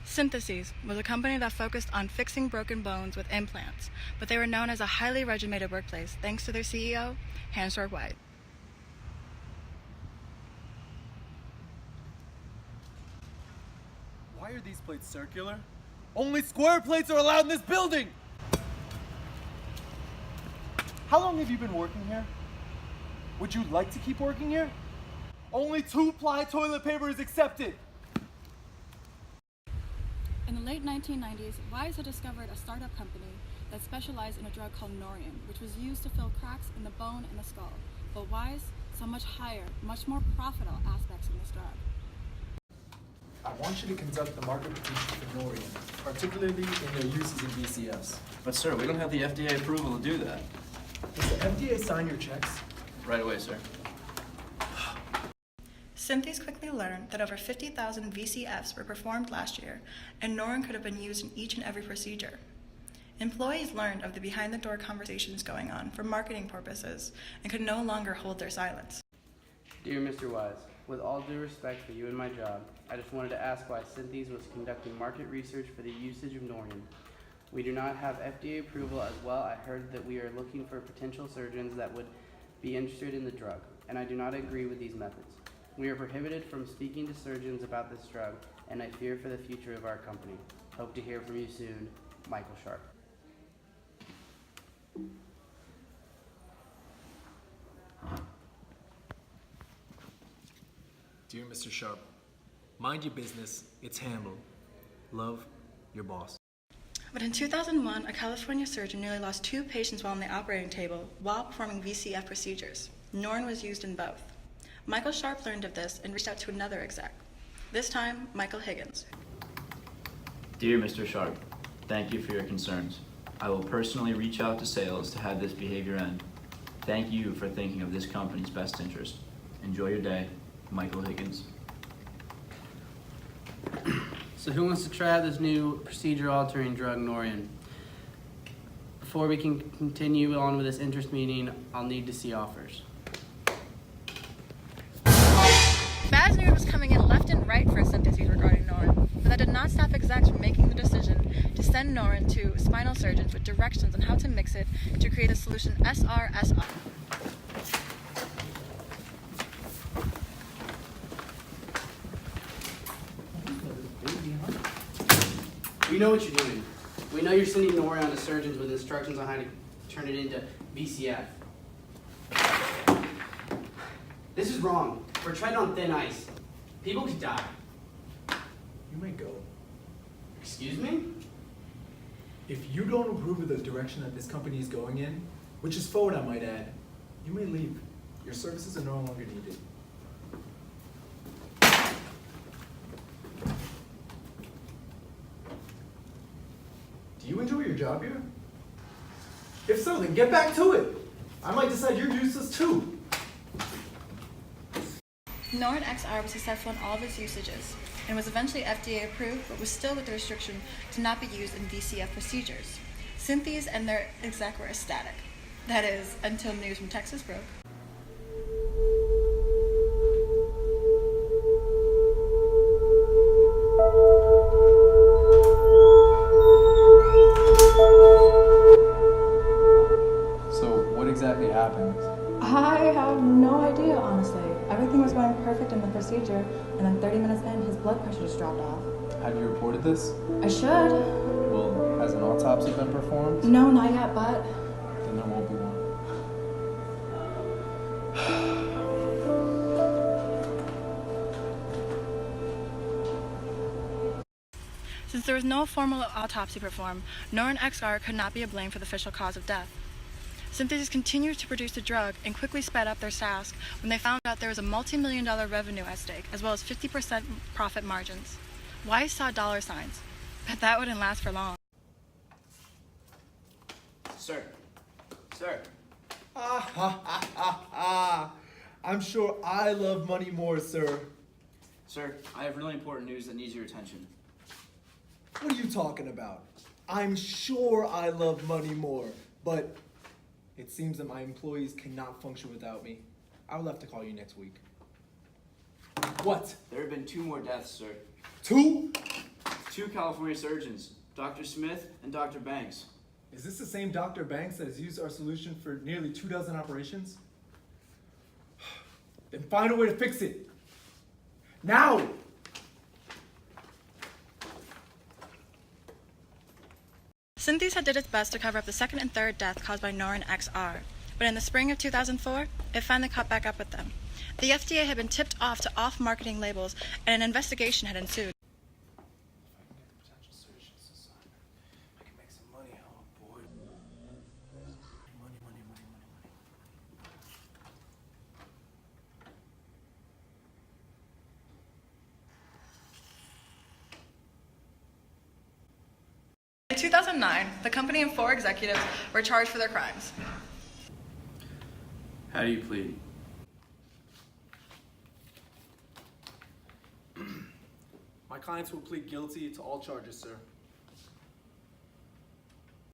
Syntheses was a company that focused on fixing broken bones with implants, but they were known as a highly regimented workplace thanks to their CEO, Hansor White. Why are these plates circular? Only square plates are allowed in this building! How long have you been working here? Would you like to keep working here? Only 2-ply toilet paper is accepted! In the late 1990s, Wyss had discovered a startup company that specialized in a drug called Norian, which was used to fill cracks in the bone and the skull. But Wyss saw much higher, much more profitable aspects in this drug. I want you to conduct the market research for Norian, particularly in their uses in VCS. But sir, we don't have the FDA approval to do that. Does the FDA sign your checks? Right away, sir. Synthes quickly learned that over 50,000 VCFs were performed last year, and Norian could have been used in each and every procedure. Employees learned of the behind-the-door conversations going on for marketing purposes and could no longer hold their silence. Dear Mr. Wyss, with all due respect for you and my job, I just wanted to ask why Synthes was conducting market research for the usage of Norian. We do not have FDA approval as well. I heard that we are looking for potential surgeons that would be interested in the drug, and I do not agree with these methods. We are prohibited from speaking to surgeons about this drug, and I fear for the future of our company. Hope to hear from you soon, Michael Sharp. Dear Mr. Sharp, mind your business, it's handled. Love, your boss. But in 2001, a California surgeon nearly lost 2 patients while on the operating table while performing VCF procedures. Norian was used in both. Michael Sharp learned of this and reached out to another exec, this time Michael Higgins. Dear Mr. Sharp, thank you for your concerns. I will personally reach out to sales to have this behavior end. Thank you for thinking of this company's best interest. Enjoy your day, Michael Higgins. So who wants to try out this new procedure-altering drug, Norian? Before we can continue on with this interest meeting, I'll need to see offers. Bad news was coming in left and right for Syntheses regarding Norian, but that did not stop execs from making the decision to send Norian to spinal surgeons with directions on how to mix it to create a solution SRSR. We know what you're doing. We know you're sending Norian to surgeons with instructions on how to turn it into VCF. This is wrong. We're treading on thin ice. People could die. You may go. Excuse me? If you don't approve of the direction that this company is going in, which is forward I might add, you may leave. Your services are no longer needed. Do you enjoy your job here? If so, then get back to it. I might decide you're useless too. Norian XR was successful in all of its usages and was eventually FDA approved, but was still with the restriction to not be used in VCF procedures. Synthes and their exec were ecstatic. That is, until news from Texas broke. So what exactly happened? I have no idea, honestly. Everything was going perfect in the procedure, and then 30 minutes in, his blood pressure just dropped off. Have you reported this? I should. Well, has an autopsy been performed? No, not yet, but... Then there won't be one. Since there was no formal autopsy performed, Norian XR could not be blamed for the official cause of death. Syntheses continued to produce the drug and quickly sped up their task when they found out there was a multi-million-dollar revenue at stake, as well as 50% profit margins. Wyss saw dollar signs, but that wouldn't last for long. Sir. Sir. I'm sure I love money more, sir. Sir, I have really important news that needs your attention. What are you talking about? I'm sure I love money more, but it seems that my employees cannot function without me. I will have to call you next week. What? There have been 2 more deaths, sir. 2? 2 California surgeons, Dr. Smith and Dr. Banks. Is this the same Dr. Banks that has used our solution for nearly 24 operations? Then find a way to fix it. Now! Synthes had did its best to cover up the second and third death caused by Norrin XR, but in the spring of 2004, it finally caught back up with them. The FDA had been tipped off to off-marketing labels, and an investigation had ensued. In 2009, the company and 4 executives were charged for their crimes. How do you plead? My clients will plead guilty to all charges, sir.